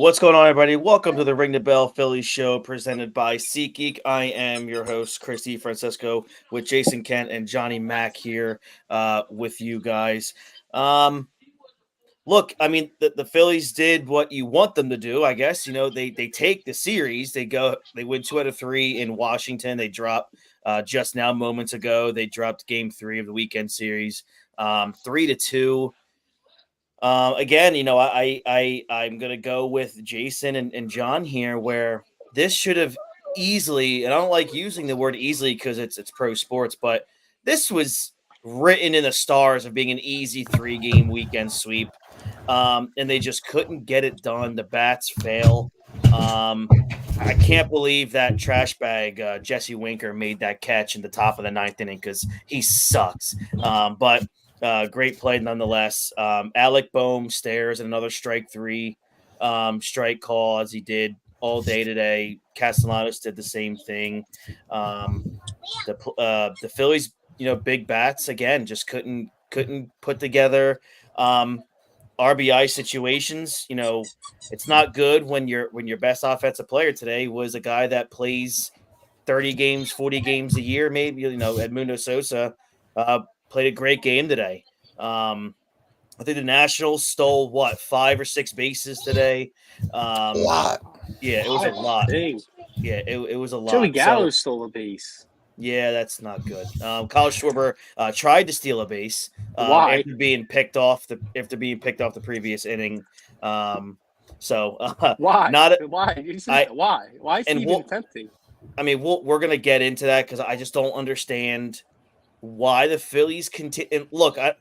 What's going on, everybody? Welcome to the Ring the Bell Phillies show presented by SeatGeek. I am your host, Christy Francisco, with Jason Kent and Johnny Mack here with you guys. Um, Look, I mean, the Phillies did what you want them to do, I guess. You know, they take the series, they win 2 out of 3 in Washington. They drop just now moments ago. They dropped Game 3 of the weekend series, 3-2. Again, I'm gonna go with Jason and John here, where this should have easily, and I don't like using the word easily because it's pro sports, but this was written in the stars of being an easy 3-game weekend sweep. And they just couldn't get it done. The bats fail. I can't believe that trash bag Jesse Winker made that catch in the top of the ninth inning because he sucks. But great play nonetheless. Alec Boehm stares at another strike 3 strike call as he did all day today. Castellanos did the same thing. The Phillies, big bats again, just couldn't put together RBI situations. It's not good when your best offensive player today was a guy that plays 30 games, 40 games a year, maybe. Edmundo Sosa played a great game today. I think the Nationals stole 5 or 6 bases today. A lot. Yeah, it was a lot. Dang. Yeah, it was a lot. Joey Gallo stole a base. Yeah, that's not good. Kyle Schwarber tried to steal a base Why? after being picked off the previous inning. Why? Not Why? You said that. Why? Why is he even attempting? I mean, we're gonna get into that because I just don't understand why the Phillies continue. Look, I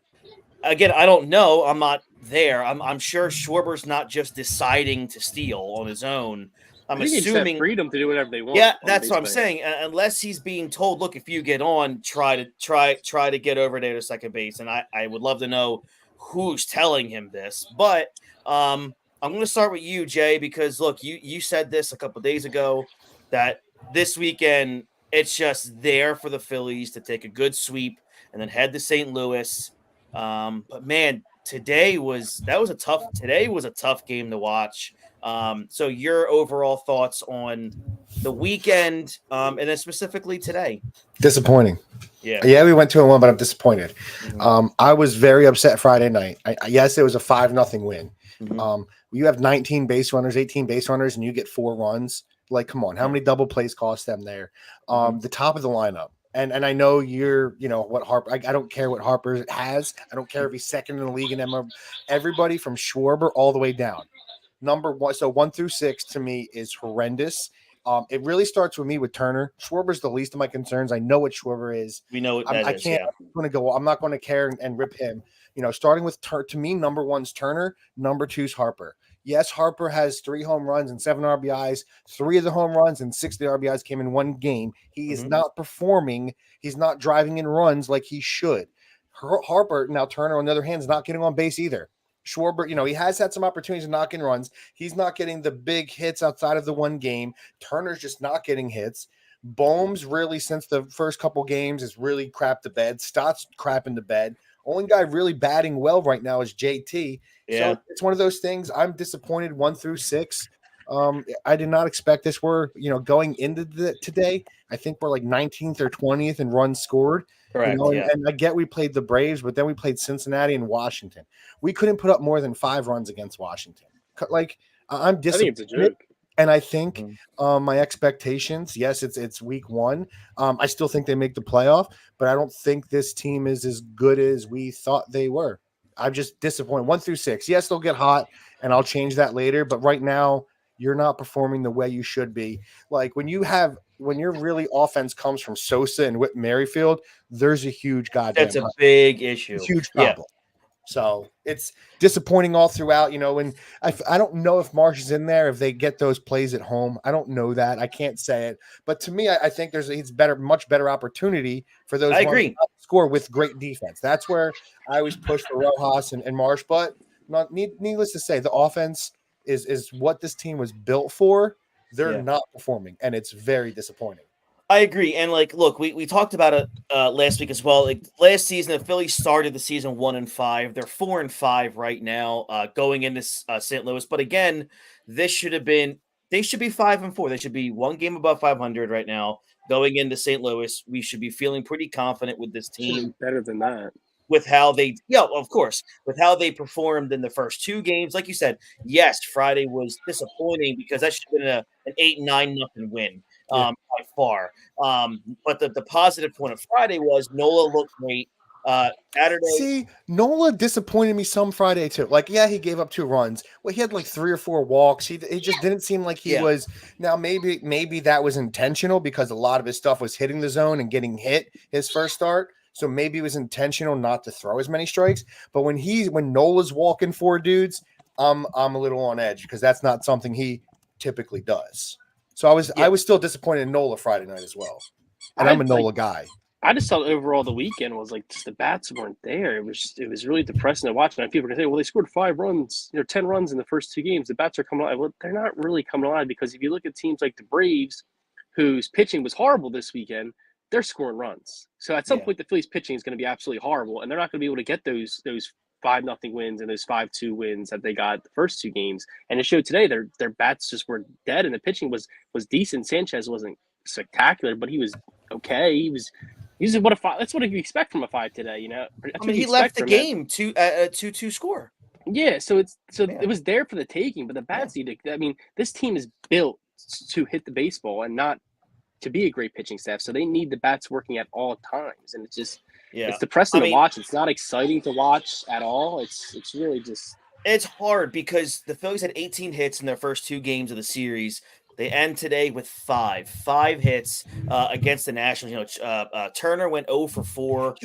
don't know. I'm not there. I'm sure Schwarber's not just deciding to steal on his own. I'm assuming freedom to do whatever they want. Yeah, that's what I'm saying. Unless he's being told, look, if you get on, try to get over there to second base. And I would love to know who's telling him this. But I'm going to start with you, Jay, because look, you said this a couple days ago that this weekend it's just there for the Phillies to take a good sweep and then head to St. Louis. But man, today was a tough game to watch. So your overall thoughts on the weekend, and then specifically today? Disappointing. Yeah, we went 2-1, but I'm disappointed. Mm-hmm. I was very upset Friday night. Yes, it was a 5-0 win. Mm-hmm. You have 19 base runners, 18 base runners, and you get 4 runs. Like, come on, how many double plays cost them there? The top of the lineup. And I know what Harper. I don't care what Harper has. I don't care if he's second in the league in MLB. Everybody from Schwarber all the way down. Number 1, so 1 through 6 to me is horrendous. It really starts with me with Turner. Schwarber's the least of my concerns. I know what Schwarber is. We know what I can't. Yeah. I'm not going to care and rip him. Starting with to me, number 1's Turner. Number 2's Harper. Yes, Harper has 3 home runs and 7 RBIs. 3 of the home runs and 6 of the RBIs came in one game. He is not performing. He's not driving in runs like he should. Harper, now Turner, on the other hand, is not getting on base either. Schwarber, he has had some opportunities to knock in runs. He's not getting the big hits outside of the one game. Turner's just not getting hits. Boehm's really, since the first couple games, has really crapped the bed. Stott's crapping the bed. Only guy really batting well right now is JT. Yeah. So it's one of those things. I'm disappointed 1 through 6. I did not expect this. We're, going into today, I think we're like 19th or 20th in runs scored. Correct. And I get we played the Braves, but then we played Cincinnati and Washington. We couldn't put up more than 5 runs against Washington. Like, I'm disappointed. I think it's a joke. And I think my expectations, yes, it's week 1. I still think they make the playoff, but I don't think this team is as good as we thought they were. I'm just disappointed. 1 through 6. Yes, they'll get hot, and I'll change that later. But right now, you're not performing the way you should be. Like when your really offense comes from Sosa and Whit Merrifield, there's a huge goddamn. That's a big issue. It's a huge problem. Yeah. So it's disappointing all throughout, and I don't know if Marsh is in there if they get those plays at home. I don't know that. I can't say it. But to me, I think it's much better opportunity for those I agree. To score with great defense. That's where I always push for Rojas and Marsh. But needless to say, the offense is what this team was built for. They're not performing, and it's very disappointing. I agree. And like, look, we talked about it last week as well. Like last season, the Phillies started the season 1-5. They're 4-5 right now, going into St. Louis. But again, this should have been. They should be 5-4. They should be one game above 500 right now. Going into St. Louis, we should be feeling pretty confident with this team. Better than that. With how they, yeah, of course, with how they performed in the first two games. Like you said, yes, Friday was disappointing because that should have been an 8-9 nothing win by far. But the positive point of Friday was Nola looked great. Saturday. See, Nola disappointed me some Friday too. Like, yeah, he gave up 2 runs. Well, he had like 3 or 4 walks. It just didn't seem like he was. Now, maybe that was intentional because a lot of his stuff was hitting the zone and getting hit his first start. So maybe it was intentional not to throw as many strikes. But when Nola's walking 4 dudes, I'm a little on edge because that's not something he typically does. So I was still disappointed in Nola Friday night as well. And I'm a Nola guy. I just thought overall the weekend was like just the bats weren't there. It was really depressing to watch. And people are gonna say, well, they scored 5 runs, 10 runs in the first 2 games. The bats are coming alive. Well, they're not really coming alive because if you look at teams like the Braves, whose pitching was horrible this weekend, they're scoring runs. So at some point, the Phillies pitching is going to be absolutely horrible, and they're not going to be able to get those 5-0 wins and those 5-2 wins that they got the first 2 games. And it showed today their bats just were dead, and the pitching was decent. Sanchez wasn't spectacular, but he was okay. He's what a 5. That's what you expect from a 5 today. I mean, he left the game 2-2 score. Yeah, it was there for the taking, but the bats need to. I mean, this team is built to hit the baseball and not to be a great pitching staff, so they need the bats working at all times, and it's depressing to watch. It's not exciting to watch at all. It's really just it's hard because the Phillies had 18 hits in their first 2 games of the series. They end today with 5 hits against the Nationals. Turner went 0 for 4.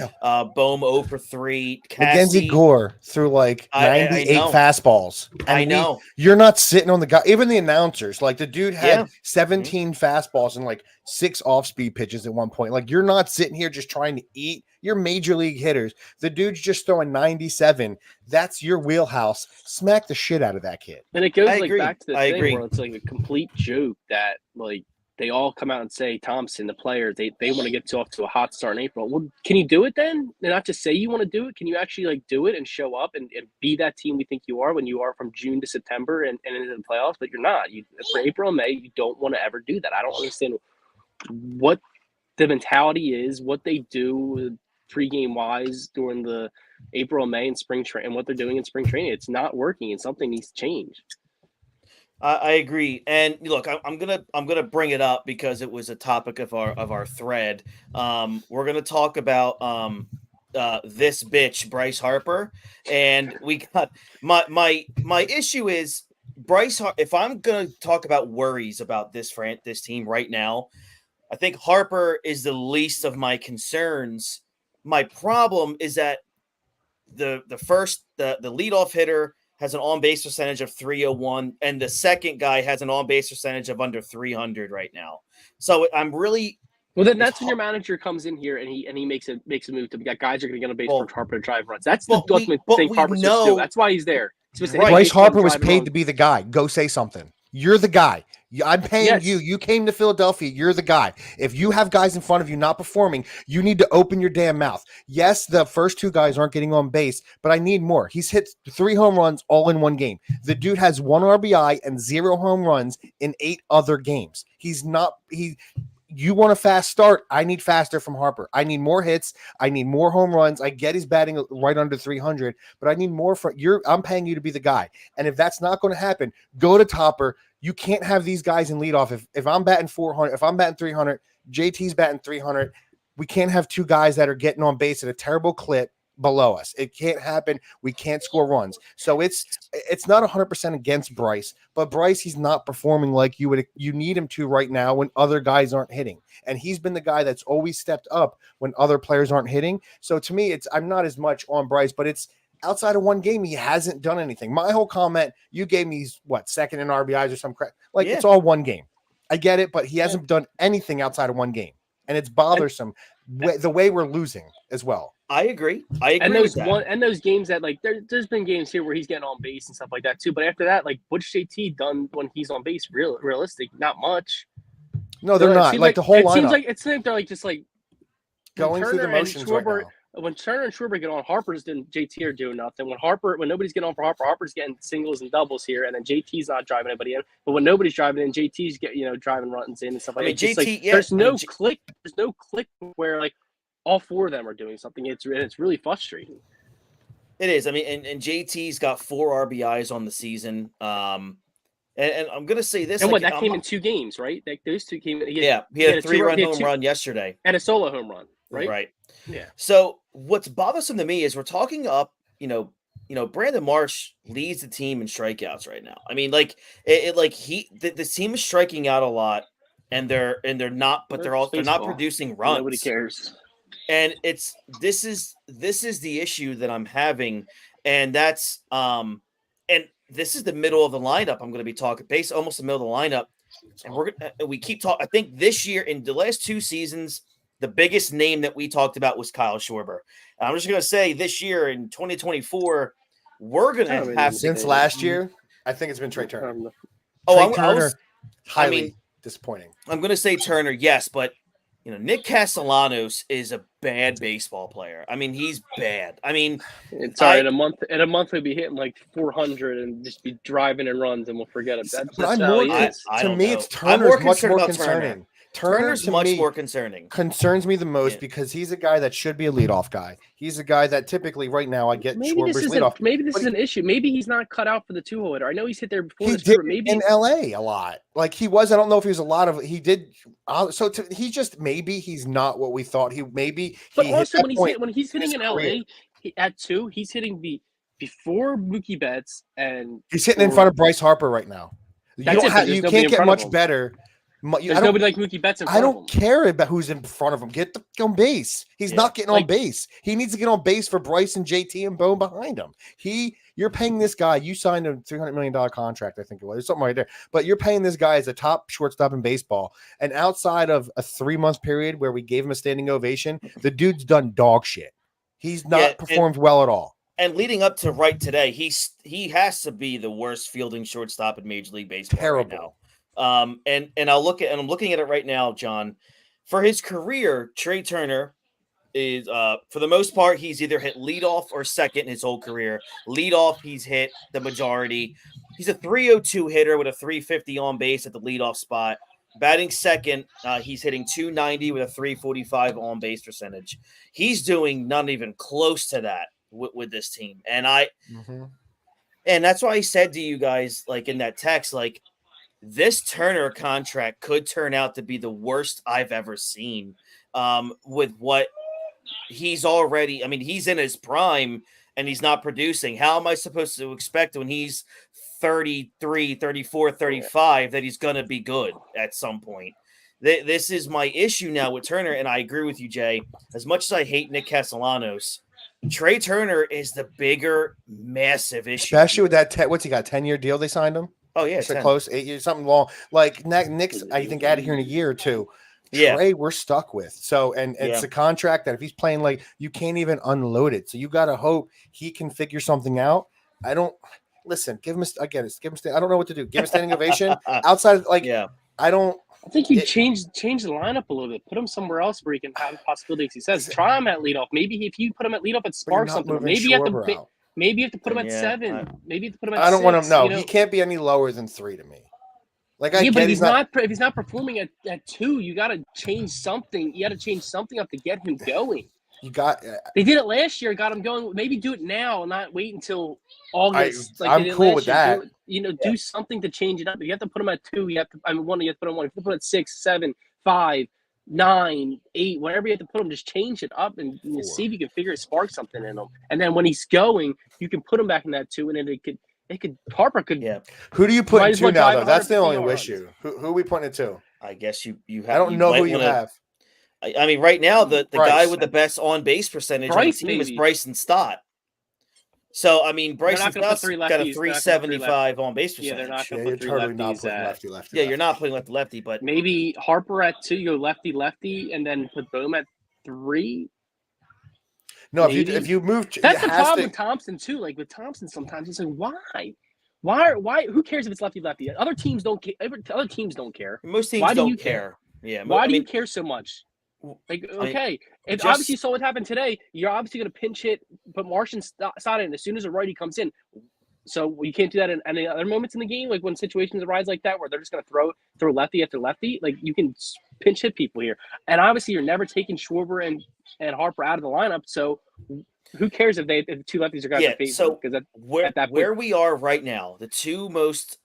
Bohm 0 for 3. Mackenzie Gore threw like 98 fastballs. And I know. You're not sitting on the guy. Even the announcers, like the dude had 17 fastballs and like 6 off-speed pitches at one point. Like you're not sitting here just trying to eat. You're major league hitters. The dude's just throwing 97. That's your wheelhouse. Smack the shit out of that kid. And it goes back to the thing where it's like a complete joke that like they all come out and say Thompson, the players, they want to get off to a hot start in April. Well, can you do it then? And not just say you want to do it. Can you actually like do it and show up and be that team we think you are when you are from June to September and into the playoffs? But you're not. For April and May, you don't want to ever do that. I don't understand what the mentality is, what they do pregame wise during the April and May and spring training, and what they're doing in spring training. It's not working, and something needs to change. I agree, and look, I'm gonna bring it up because it was a topic of our thread. We're gonna talk about this bitch Bryce Harper, and we got my issue is Bryce. If I'm gonna talk about worries about this team right now, I think Harper is the least of my concerns. My problem is that the leadoff hitter has an on-base percentage of 301, and the second guy has an on-base percentage of under 300 right now. So I'm really then that's when your manager comes in here and he makes a move to get guys are going to get on base for Harper to drive runs. That's the ultimate thing Harper's supposed to do. That's why he's there. Bryce Harper was paid to be the guy. Go say something. You're the guy. I'm paying you. You came to Philadelphia. You're the guy. If you have guys in front of you not performing, you need to open your damn mouth. Yes, the first 2 guys aren't getting on base, but I need more. He's hit 3 home runs all in one game. The dude has 1 RBI and 0 home runs in 8 other games. You want a fast start. I need faster from Harper. I need more hits. I need more home runs. I get he's batting right under 300, but I need more I'm paying you to be the guy. And if that's not going to happen, go to Topper. You can't have these guys in leadoff. If I'm batting 400, if I'm batting 300, JT's batting 300, we can't have 2 guys that are getting on base at a terrible clip below us. It can't happen. We can't score runs. So it's not 100% against Bryce, but Bryce, he's not performing like you need him to right now when other guys aren't hitting. And he's been the guy that's always stepped up when other players aren't hitting. So to me, I'm not as much on Bryce, but it's outside of one game, he hasn't done anything. My whole comment, you gave me second in RBIs or some crap. It's all one game. I get it, but he hasn't done anything outside of one game. And it's bothersome the way we're losing as well. I agree. And those games that there's been games here where he's getting on base and stuff like that too. But after that, what's JT done when he's on base? Realistic, not much. No, they're not. Like the whole lineup. It seems like they're like just like going through the motions right now. When Turner and Schwarber get on, Harper's and JT are doing nothing. When nobody's getting on for Harper, Harper's getting singles and doubles here, and then JT's not driving anybody in. But when nobody's driving in, JT's driving runs in and stuff like that. JT, there's no click. There's no click where like all four of them are doing something. It's really frustrating. It is. I mean, and JT's got 4 RBIs on the season. And I'm gonna say this. And that came in 2 games, right? Like those 2 came. He had a 3-run home run yesterday and a solo home run. Right. Right. Yeah. So what's bothersome to me is we're talking up, Brandon Marsh leads the team in strikeouts right now. I mean, like the team is striking out a lot, and they're not, but they're not producing runs. Nobody cares. And this is the issue that I'm having, and that's and this is the middle of the lineup. I'm going to be talking almost the middle of the lineup, and we keep talking. I think this year in the last 2 seasons, the biggest name that we talked about was Kyle Schwarber. And I'm just going to say this year in 2024, we're going to have since last year. I think it's been Trey Turner. Turner, highly disappointing. I'm going to say Turner, yes, but Nick Castellanos is a bad baseball player. I mean, he's bad. I mean, it's all right. In a month, he'll be hitting like 400 and just be driving and runs, and we'll forget it. That's how he is. To me, it's Turner's much more concerning. Turner's much more concerning. Concerns me the most because he's a guy that should be a leadoff guy. He's a guy that typically right now I get Schwarber's leadoff. Maybe this is an issue. Maybe he's not cut out for the 2-hole hitter. I know he's hit there before. He did in LA a lot. Like he was. I don't know if he was a lot of. He did. Maybe he's not what we thought. But also when he's hitting in LA at 2, he's hitting before Mookie Betts and he's hitting in front of Bryce Harper right now. You can't get much better. There's nobody like Mookie Betts in front of him. I don't care about who's in front of him. Get on base. He's not getting on base. He needs to get on base for Bryce and JT and Bone behind him. You're paying this guy. You signed a $300 million contract, I think it was. There's something right there. But you're paying this guy as a top shortstop in baseball. And outside of a 3-month period where we gave him a standing ovation, the dude's done dog shit. He's not performed well at all. And leading up to right today, he has to be the worst fielding shortstop in Major League Baseball. Terrible. Right now. And I'm looking at it right now, John. For his career, Trey Turner is for the most part, he's either hit leadoff or second in his whole career. Leadoff, he's hit the majority. He's a 302 hitter with a 350 on base at the leadoff spot. Batting second, he's hitting 290 with a 345 on base percentage. He's doing not even close to that with this team. And and that's why I said to you guys, like in that text, like, this Turner contract could turn out to be the worst I've ever seen with what he's already. I mean, he's in his prime and he's not producing. How am I supposed to expect when he's 33, 34, 35 that he's going to be good at some point? This is my issue now with Turner, and I agree with you, Jay. As much as I hate Nick Castellanos, Trey Turner is the bigger, massive issue. Especially with that, what's he got, 10-year deal they signed him? Oh, yeah. So close, 8 years, something long. Like Nick's, I think, out of here in a year or 2. Yeah. Trey, we're stuck with. So, and it's a contract that if he's playing, like, you can't even unload it. So you got to hope he can figure something out. I don't – listen, give him – again, I don't know what to do. Give him a standing ovation. Outside – like, I don't – I think you change the lineup a little bit. Put him somewhere else where he can have possibilities. He says, try him at leadoff. Maybe if you put him at leadoff, it sparks something. Maybe you have to put him at 7. Maybe you have to put him at 6. I don't want him. No, he can't be any lower than 3 to me. Like but if he's not performing at 2, you got to change something. You got to change something up to get him going. They did it last year, got him going. Maybe do it now, and not wait until August. I'm cool with that. Do something to change it up. If you have to put him at 2, you have to. You have to put him at 1. If you put him at 6, 7, 5, 9, 8, whatever you have to put him, just change it up and see if you can spark something in him. And then when he's going, you can put him back in that 2, and then Harper could. Yeah. Who do you put in 2 now, though? That's the only issue. Who are we putting it to? I guess you have. I don't know who you have. I mean, right now the guy with the best on base percentage on the team is Bryson Stott. So I mean, Bryson Stott's got a 375 on base percentage. Yeah, they're not going to put 3 lefties lefty. Yeah, you're not putting lefty, but maybe Harper at 2, you go lefty, and then put Bohm at 3. No, if you move, that's the problem with Thompson too. Like with Thompson, sometimes it's like why? Who cares if it's lefty? Other teams don't care. Other teams don't care. Most teams don't care. Yeah. Why do you care so much? Like, I mean, okay, if just- obviously you saw what happened today, you're obviously going to pinch hit, put Martian side in as soon as a righty comes in. So you can't do that in any other moments in the game, like when situations arise like that where they're just going to throw lefty after lefty. Like you can pinch hit people here, and obviously you're never taking Schwarber and Harper out of the lineup. So who cares if the two lefties are going to face them? Because where we are right now, the two most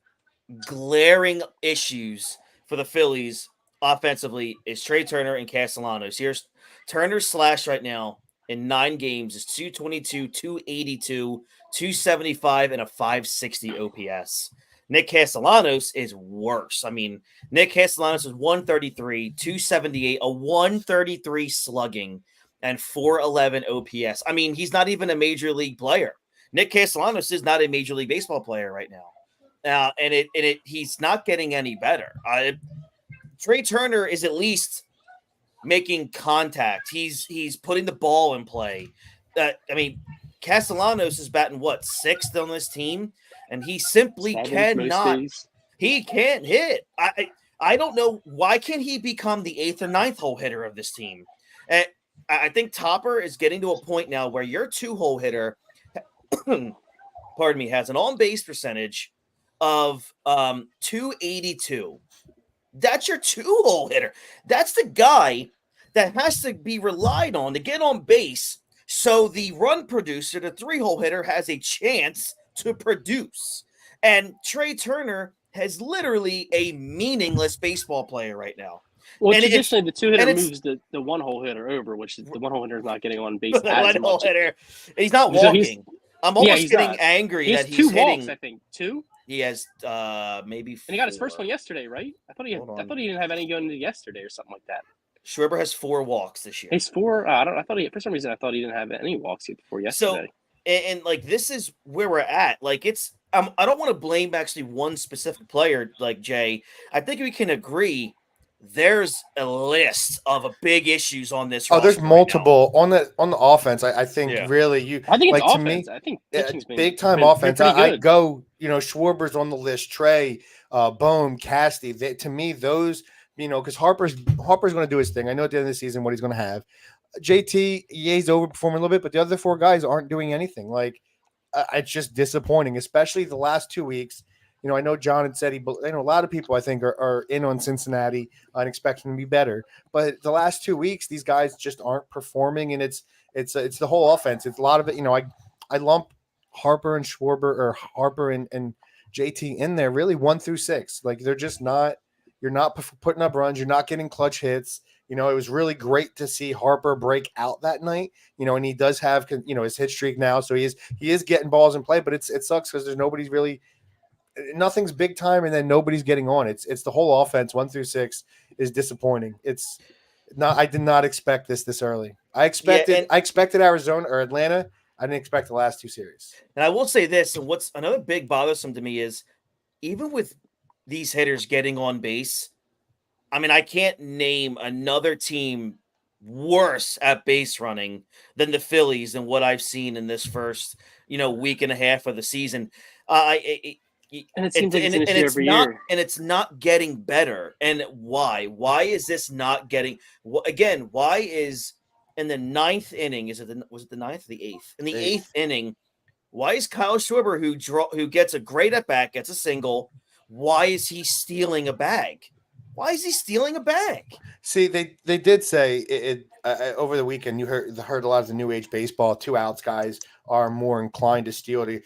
glaring issues for the Phillies offensively is Trey Turner and Castellanos. Here's Turner's slash right now in 9 games is 222, 282, 275, and a 560 OPS. Nick Castellanos is worse. I mean, Nick Castellanos is 133, 278, a 133 slugging, and 411 OPS. I mean, he's not even a major league player. Nick Castellanos is not a major league baseball player right now. And he's not getting any better. Trey Turner is at least making contact. He's putting the ball in play. I mean, Castellanos is batting what, 6th on this team, and he simply cannot. He can't hit. I don't know why can't he become the 8th or 9th hole hitter of this team. I think Topper is getting to a point now where your 2-hole hitter, pardon me, has an on-base percentage of 282. That's your 2-hole hitter. That's the guy that has to be relied on to get on base so the run producer, the 3-hole hitter, has a chance to produce. And Trey Turner has literally a meaningless baseball player right now. Well, and traditionally, the 2-hitter moves the 1-hole hitter over, which is the 1-hole hitter is not getting on base. The 1-hole hitter, he's not walking. I'm almost getting angry that he's 2 hitting. walks, I think 2. He has maybe 4. And he got his first one yesterday, right? I thought he didn't have any going into yesterday or something like that. Schwarber has 4 walks this year. He's 4. I thought for some reason I thought he didn't have any walks before yesterday. So, and like this is where we're at. Like it's I don't want to blame actually one specific player like Jay. I think we can agree there's a list of big issues on this. Oh, there's multiple on the offense. I think really I think it's like, offense. To me, I think big time offense. I go, Schwarber's on the list. Trey, Bohm, Casty. To me, those, because Harper's going to do his thing. I know at the end of the season what he's going to have. JT, he's overperforming a little bit, but the other 4 guys aren't doing anything. Like it's just disappointing, especially the last 2 weeks. I know John had said a lot of people I think are in on Cincinnati and expecting to be better, but the last 2 weeks these guys just aren't performing, and it's the whole offense. It's a lot of it. I lump Harper and Schwarber or Harper and JT in there really 1 through 6. Like they're just not. You're not putting up runs. You're not getting clutch hits. It was really great to see Harper break out that night. And he does have his hit streak now, so he is getting balls in play. But it sucks because there's nobody's really. Nothing's big time, and then nobody's getting on. It's the whole offense 1 through 6 is disappointing. It's not. I did not expect this early. I expected Arizona or Atlanta. I didn't expect the last 2 series. And I will say this, and what's another big bothersome to me is even with these hitters getting on base, I mean, I can't name another team worse at base running than the Phillies and what I've seen in this first, week and a half of the season. And it seems like it's an issue every year. And it's not getting better. And why? Why is this not getting? Again, why is in the 9th inning? Was it the 9th or the 8th? In the 8th inning, why is Kyle Schwarber, who gets a great at bat, gets a single? Why is he stealing a bag? Why is he stealing a bag? See, they did say it over the weekend. You heard a lot of the new age baseball 2 outs guys are more inclined to steal to.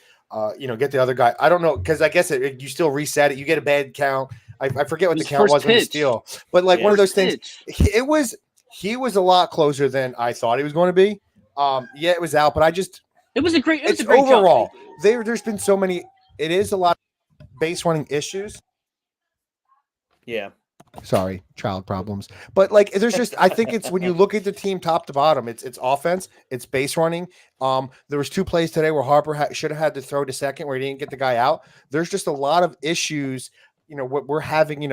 Get the other guy. I don't know, because I guess you still reset it. You get a bad count. I forget what the count was when you steal. But one of those things, he was a lot closer than I thought he was going to be. It was out, but it was a great overall. There's been so many. It is a lot of base running issues. Yeah. Sorry, child problems. But there's just, I think it's when you look at the team top to bottom, it's offense, it's base running. There was 2 plays today where Harper should have had to throw to second where he didn't get the guy out. There's just a lot of issues. What we're having.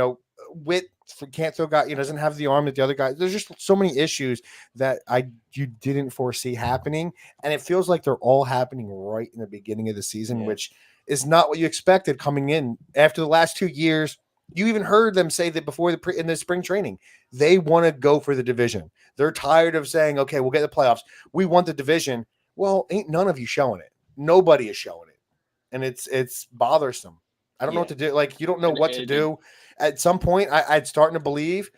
Witt can't throw guy. Doesn't have the arm that the other guy. There's just so many issues that you didn't foresee happening, and it feels like they're all happening right in the beginning of the season, which is not what you expected coming in after the last 2 years. You even heard them say that before in the spring training. They want to go for the division. They're tired of saying, okay, we'll get the playoffs. We want the division. Well, ain't none of you showing it. Nobody is showing it. And it's bothersome. I don't know what to do. Like, you don't know what to do. At some point, I'd starting to believe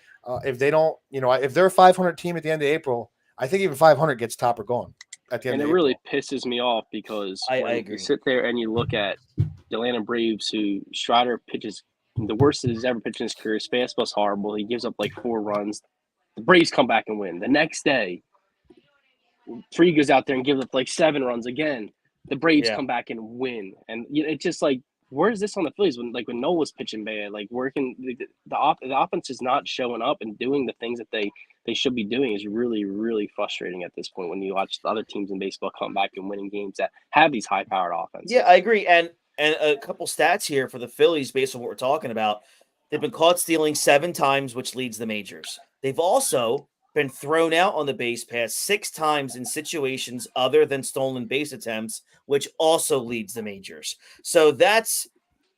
if they don't, if they're a 500 team at the end of April, I think even 500 gets top or gone at the end of April. And it really pisses me off because I when agree. you sit there and you look at the Atlanta Braves, who Strider pitches the worst that he's ever pitched in his career. His fastball's horrible. He gives up like 4 runs. The Braves come back and win. The next day, Free goes out there and gives up like 7 runs again. The Braves come back and win. And it's just like, where's this on the Phillies when Nola's pitching bad? Like, where can the offense is not showing up and doing the things that they should be doing is really, really frustrating at this point when you watch the other teams in baseball come back and winning games that have these high-powered offenses. Yeah, I agree. And a couple stats here for the Phillies based on what we're talking about. They've been caught stealing 7 times, which leads the majors. They've also been thrown out on the base pass 6 times in situations other than stolen base attempts, which also leads the majors. So that's,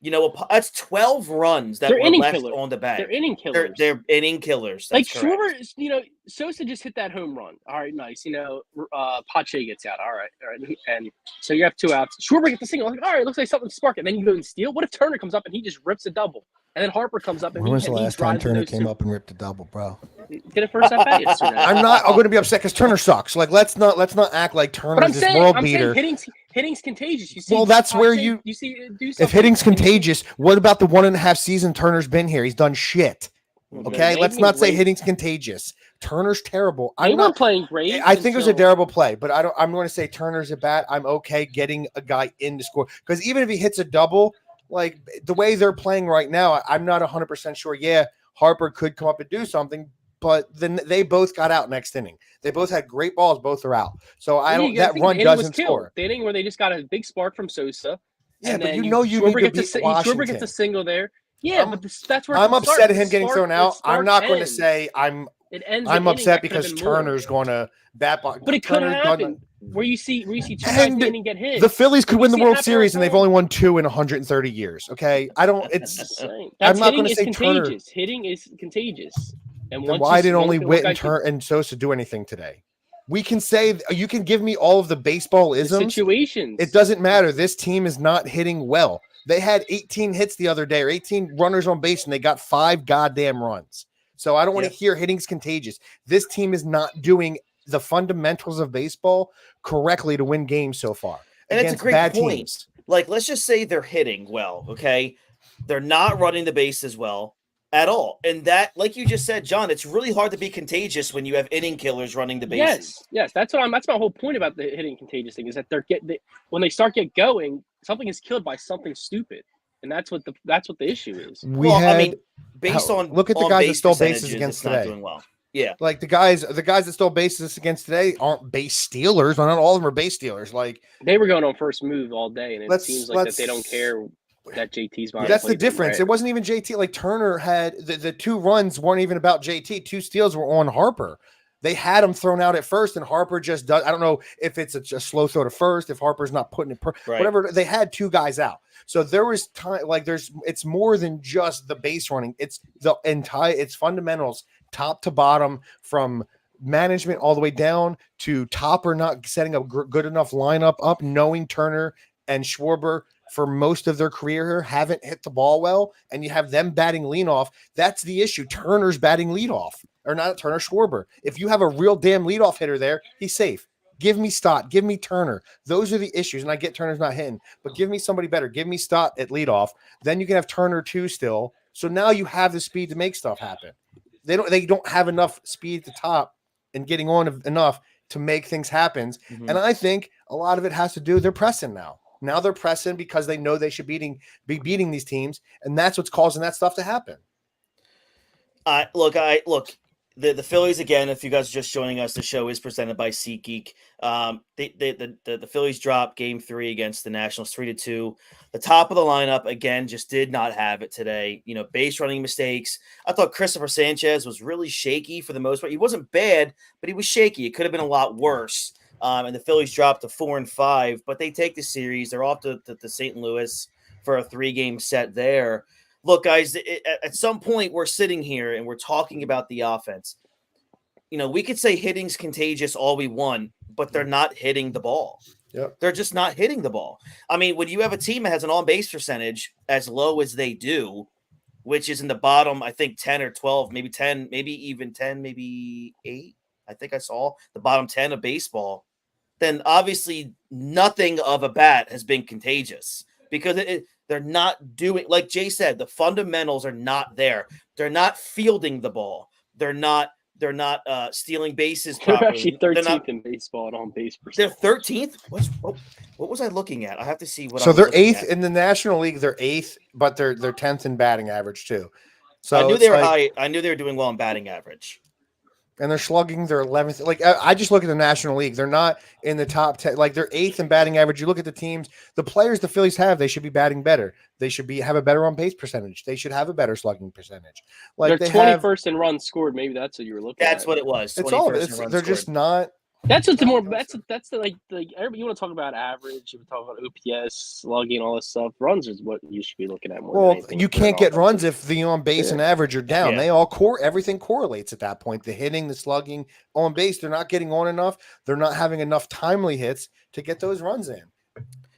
that's 12 runs that were left on the bag. They're inning killers. They're inning killers. That's like Schwarber, Sosa just hit that home run. All right, nice. Pache gets out. All right. And so you have 2 outs. Schwarber gets the single. Like, all right, looks like something's sparking. And then you go and steal. What if Turner comes up and he just rips a double? And then Harper comes up and when was the last time Turner came up and ripped a double, bro? Did it first at bat yesterday. I'm going to be upset because Turner sucks. Like, let's not act like Turner's this world beater. Hitting's contagious. You see, well, that's where you see. If hitting's contagious, what about the 1.5 season Turner's been here? He's done shit. Okay, let's not say hitting's contagious. Turner's terrible. I'm not playing great. I think it was a terrible play, but I'm going to say Turner's at bat. I'm okay getting a guy in to score because even if he hits a double. Like the way they're playing right now, I'm not 100% sure. Yeah, Harper could come up and do something, but then they both got out next inning. They both had great balls. Both are out. So that run doesn't score. The inning where they just got a big spark from Sosa. Yeah, but you need to beat Washington. Schwarber gets a single there. Yeah, but that's where I'm upset at him getting thrown out. I'm not going to say I'm upset because Turner's going to bat box. But it could happen. Where you see 2 guys and get hit. The Phillies could win the World Series, and they've only won 2 in 130 years. Okay, I'm not going to say Turner. Hitting is contagious. And why did only Witt and Sosa do anything today? We can say you can give me all of the baseball isms. Situations. It doesn't matter. This team is not hitting well. They had 18 hits the other day, or 18 runners on base, and they got 5 goddamn runs. So I don't want to hear hitting's contagious. This team is not doing the fundamentals of baseball correctly to win games so far. And it's a great point. Teams. Like, let's just say they're hitting well, okay? They're not running the base as well at all. And that, like you just said, John, it's really hard to be contagious when you have inning killers running the bases. Yes. That's my whole point about the hitting contagious thing is that when they start get going, something is killed by something stupid. And that's what the issue is. Look at the guys that stole bases against today. Doing well. Yeah, like the guys that stole bases against today aren't base stealers. Not all of them are base stealers. Like they were going on first move all day, and it seems like that they don't care that JT's behind. That's the difference. It wasn't even JT. Like Turner had the 2 runs weren't even about JT. 2 steals were on Harper. They had him thrown out at first, and Harper just does. I don't know if it's a slow throw to first, if Harper's not putting it, whatever. They had 2 guys out, so there was time. Like it's more than just the base running. It's it's fundamentals. Top to bottom, from management all the way down to Topper not setting a good enough lineup up, knowing Turner and Schwarber for most of their career haven't hit the ball well, and you have them batting leadoff. That's the issue. Turner's batting leadoff, or not Turner, Schwarber. If you have a real damn leadoff hitter there, he's safe. Give me Stott. Give me Turner. Those are the issues, and I get Turner's not hitting, but give me somebody better. Give me Stott at leadoff. Then you can have Turner too still. So now you have the speed to make stuff happen. They don't have enough speed at the top and getting on enough to make things happen. Mm-hmm. And I think a lot of it has to do they're pressing now. Now they're pressing because they know they should be beating these teams, and that's what's causing that stuff to happen. Look. The Phillies, again, if you guys are just joining us, the show is presented by SeatGeek. The Phillies dropped Game 3 against the Nationals 3-2. The top of the lineup, again, just did not have it today. Base running mistakes. I thought Christopher Sanchez was really shaky for the most part. He wasn't bad, but he was shaky. It could have been a lot worse. And the Phillies dropped to 4-5, but they take the series. They're off to St. Louis for a 3-game set there. look, guys, at some point we're sitting here and we're talking about the offense. We could say hitting's contagious all we want, but they're not hitting the ball. Yep. They're just not hitting the ball. I mean, when you have a team that has an on-base percentage as low as they do, which is in the bottom, I think 10 or 12, maybe 10, maybe even 10, maybe 8. I think I saw the bottom 10 of baseball. Then obviously nothing of a bat has been contagious because they're not doing, like Jay said, the fundamentals are not there. They're not fielding the ball. They're not stealing bases They're properly. actually 13th in baseball at on base percentage. They're 13th. What was I looking at? I have to see what. So I was they're looking 8th at. in the National League. They're 8th, but they're 10th in batting average too. So I knew they were high. I knew they were doing well in batting average. And they're slugging. They're 11th. Like I just look at the National League. They're not in the top 10. Like they're 8th in batting average. You look at the teams, the players the Phillies have. They should be batting better. They should have a better on base percentage. They should have a better slugging percentage. Like they're 21st in runs scored. Maybe that's what you were looking at. That's what it was. It's all. They're They're just not. That's what's more. That's the like everybody. You want to talk about average? You want to talk about OPS, slugging, all this stuff. Runs is what you should be looking at more. Well, you can't get runs if the on base and average are down. Yeah. They all everything correlates at that point. The hitting, the slugging, on base, they're not getting on enough. They're not having enough timely hits to get those runs in.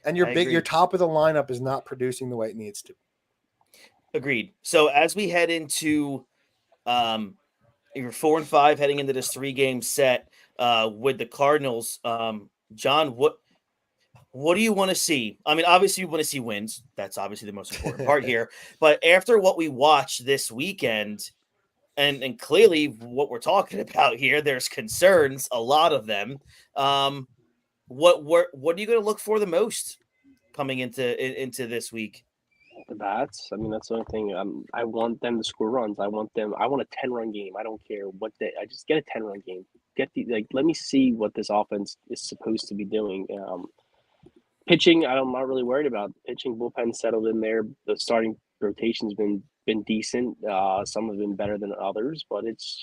And your top of the lineup is not producing the way it needs to. Agreed. So as we head into you're 4-5 heading into this 3-game set with the Cardinals. John, what do you want to see? I mean, obviously you want to see wins. That's obviously the most important part here. But after what we watched this weekend, and clearly what we're talking about here, there's concerns, a lot of them. What are you going to look for the most coming into this week? The bats. I mean, that's the only thing. I want them to score runs. I want a 10-run game. I don't care what I just get a 10-run game. Let me see what this offense is supposed to be doing. Pitching, I'm not really worried about. Pitching, bullpen settled in there. The starting rotation's been decent. Some have been better than others, but it's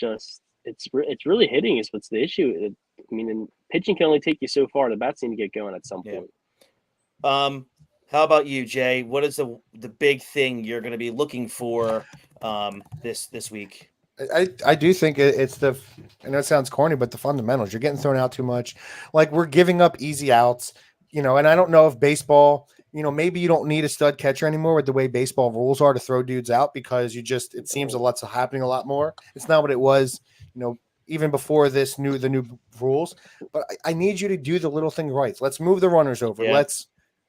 really hitting is what's the issue. And pitching can only take you so far. The bats need to get going at some point. How about you, Jay? What is the big thing you're going to be looking for this week? I do think it's I know it sounds corny, but the fundamentals. You're getting thrown out too much. Like we're giving up easy outs, and I don't know if baseball, maybe you don't need a stud catcher anymore with the way baseball rules are to throw dudes out because it seems a lot's happening a lot more. It's not what it was, even before the new rules. But I need you to do the little thing right. Let's move the runners over. Yeah.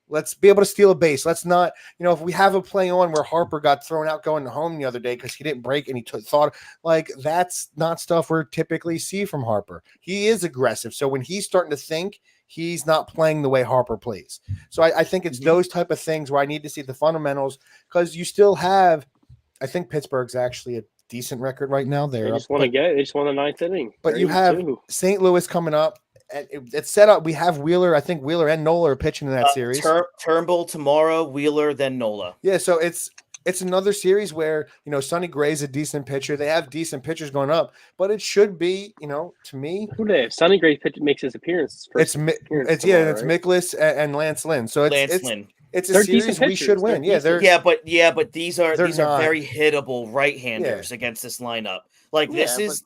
Let's be able to steal a base. Let's not, if we have a play on where Harper got thrown out going home the other day because he didn't break and he thought like that's not stuff we typically see from Harper. He is aggressive. So when he's starting to think, he's not playing the way Harper plays. So I think it's those type of things where I need to see the fundamentals because you still have, I think Pittsburgh's actually a decent record right now. They just won the 9th inning. But you have St. Louis coming up. It's set up. We have Wheeler. I think Wheeler and Nola are pitching in that series. Turnbull tomorrow, Wheeler, then Nola. Yeah, so it's another series where Sonny Gray's a decent pitcher. They have decent pitchers going up, but it should be to me. Who do they have? Sonny Gray makes his appearance. It's Mikolas and Lance Lynn. So it's a series we should win. But these are very hittable right-handers against this lineup. Like this is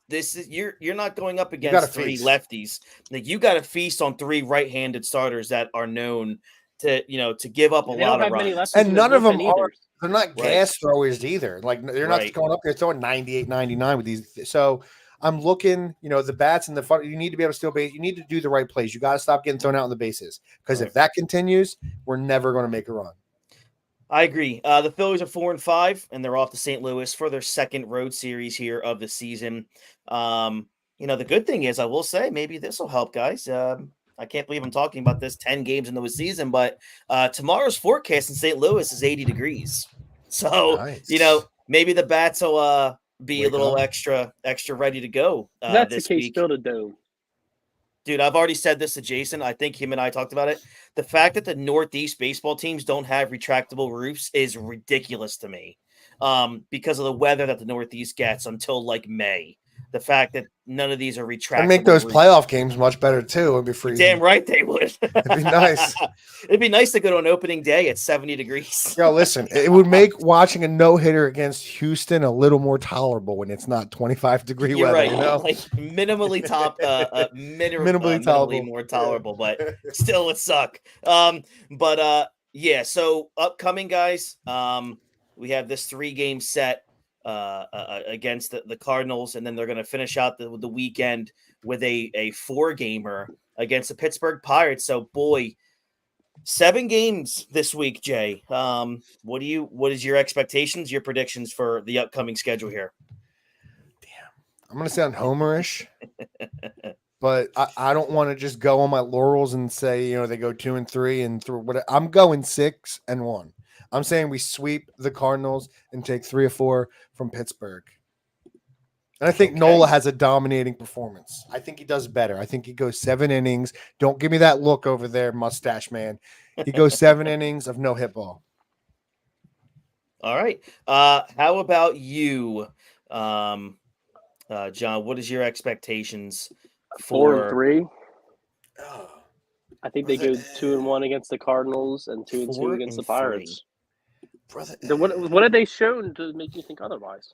you're not going up against 3 lefties. Like you got to feast on 3 right-handed starters that are known to give up a lot of runs. And none of them are. They're not gas throwers either. Like they're not going up there throwing 98, 99 with these. So I'm looking, the bats and the fun. You need to be able to steal base. You need to do the right plays. You got to stop getting thrown out on the bases because if that continues, we're never going to make a run. I agree. The Phillies are 4-5, and they're off to St. Louis for their second road series here of the season. The good thing is, I will say, maybe this will help, guys. I can't believe I'm talking about this 10 games into the season, but tomorrow's forecast in St. Louis is 80 degrees. So, nice. Maybe the bats will be a little extra ready to go. That's this the case. week. Build a dome. Dude, I've already said this to Jason. I think him and I talked about it. The fact that the Northeast baseball teams don't have retractable roofs is ridiculous to me because of the weather that the Northeast gets until like May. the fact that none of these are retractable. And make those playoff games much better too. It'd be freezing. Damn right they would. It'd be nice. It'd be nice to go to an opening day at 70 degrees. Yo, listen, it would make watching a no-hitter against Houston a little more tolerable when it's not 25-degree You're weather. right. You know? Like minimally tolerable. more tolerable, but still would suck. Yeah. So upcoming guys, we have this 3-game set against the Cardinals, and then they're going to finish out the weekend with a 4-gamer against the Pittsburgh Pirates. So boy, 7 games this week, Jay. What is your expectations, your predictions for the upcoming schedule here? I'm going to sound homerish, but I don't want to just go on my laurels and say, they go 2-3 and through what I'm going 6-1. I'm saying we sweep the Cardinals and take 3 or 4 from Pittsburgh. And I think Nola has a dominating performance. I think he does better. I think he goes 7 innings. Don't give me that look over there, mustache man. He goes 7 innings of no hit ball. All right. How about you, John? What is your expectations for 4-3? I think they go 2-1 against the Cardinals and 2-2 against the Pirates. Brother, what have they shown to make you think otherwise?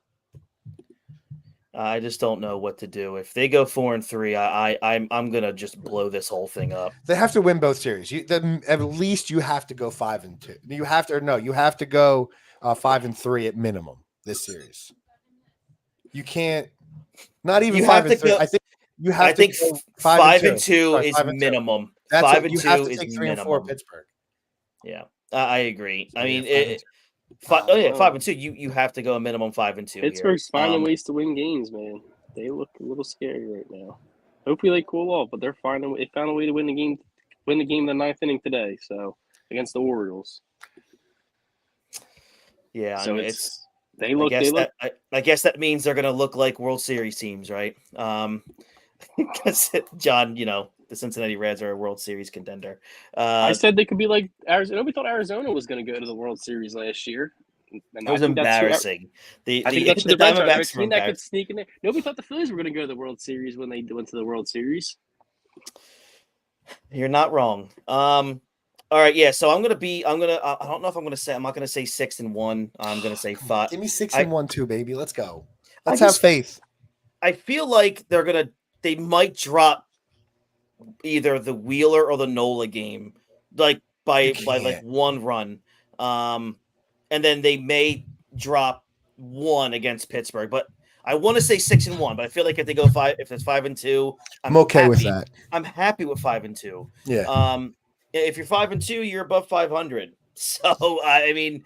I just don't know what to do. If they go 4-3, I'm gonna just blow this whole thing up. They have to win both series. At least you have to go 5-2. You have to go 5-3 at minimum this series. You can't. Not even 5-3. I think you have to go 5-2 is minimum. 5-2 you have to is take 3 minimum. and 4 Pittsburgh. Yeah, I agree. I mean, 5-2. You have to go a minimum 5-2. Pittsburgh's finding ways to win games, man. They look a little scary right now. Hopefully they cool off, but they found a way to win the game in the 9th inning today. So against the Orioles. Yeah, so I mean, they look. I guess that means they're going to look like World Series teams, right? Because John, the Cincinnati Reds are a World Series contender. I said they could be like Arizona. Nobody thought Arizona was going to go to the World Series last year. And it was embarrassing. I think that's the Reds are. A team that could sneak in there. Nobody thought the Phillies were going to go to the World Series when they went to the World Series. You're not wrong. All right, yeah. So I don't know if I'm gonna say. I'm not gonna say 6-1. I'm gonna say 5. Give me 6-1 too, baby. Let's go. Let's have faith. I feel like they might drop either the Wheeler or the Nola game, like by like 1 run. And then they may drop 1 against Pittsburgh. But I want to say 6-1, but I feel like if it's 5-2, I'm okay with that. I'm happy with 5-2. Yeah. If you're 5-2, you're above 500. So I mean,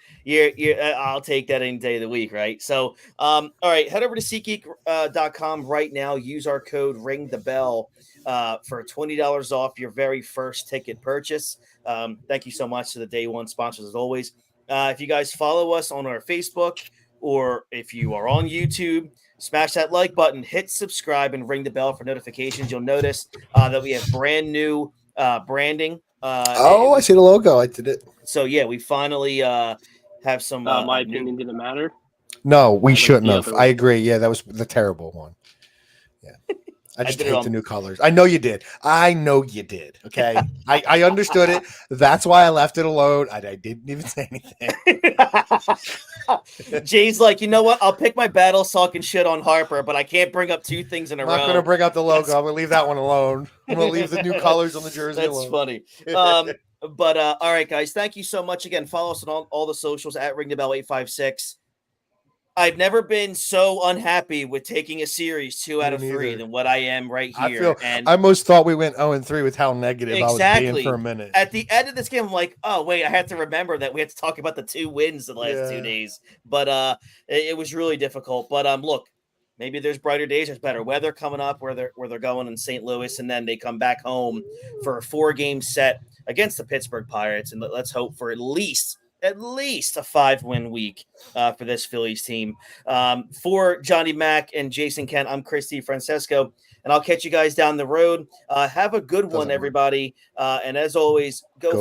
I'll take that any day of the week, right? So all right, head over to SeatGeek.com right now. Use our code Ring the Bell for $20 off your very first ticket purchase. Thank you so much to the day one sponsors as always. If you guys follow us on our Facebook or if you are on YouTube, smash that like button, hit subscribe, and ring the bell for notifications. You'll notice that we have brand new branding. I see the logo. I did it. So yeah, we finally have some. My opinion didn't matter. No, we shouldn't have. I agree. Yeah, that was the terrible one. Yeah, I just hate the new colors. I know you did. Okay, I understood it. That's why I left it alone. I didn't even say anything. Jay's like, you know what? I'll pick my battles talking shit on Harper, but I can't bring up 2 things in a row. I'm not going to bring up the logo. I'm going to leave that one alone. I'm going to leave the new colors on the jersey That's alone. funny. But all right, guys, thank you so much again. Follow us on all the socials at Ring the Bell 856. I've never been so unhappy with taking a series 2 out of 3 than what I am right here. I almost thought we went 0-3 with how negative I was being for a minute. At the end of this game, I'm like, oh wait, I had to remember that we had to talk about the 2 wins the last 2 days. But it was really difficult. But look, maybe there's brighter days. There's better weather coming up where they're going in St. Louis, and then they come back home for a 4-game set against the Pittsburgh Pirates, and let's hope for at least a 5-win week for this Phillies team. For Johnny Mack and Jason Kent, I'm Christy Francesco, and I'll catch you guys down the road. Have a good one, everybody. And as always, go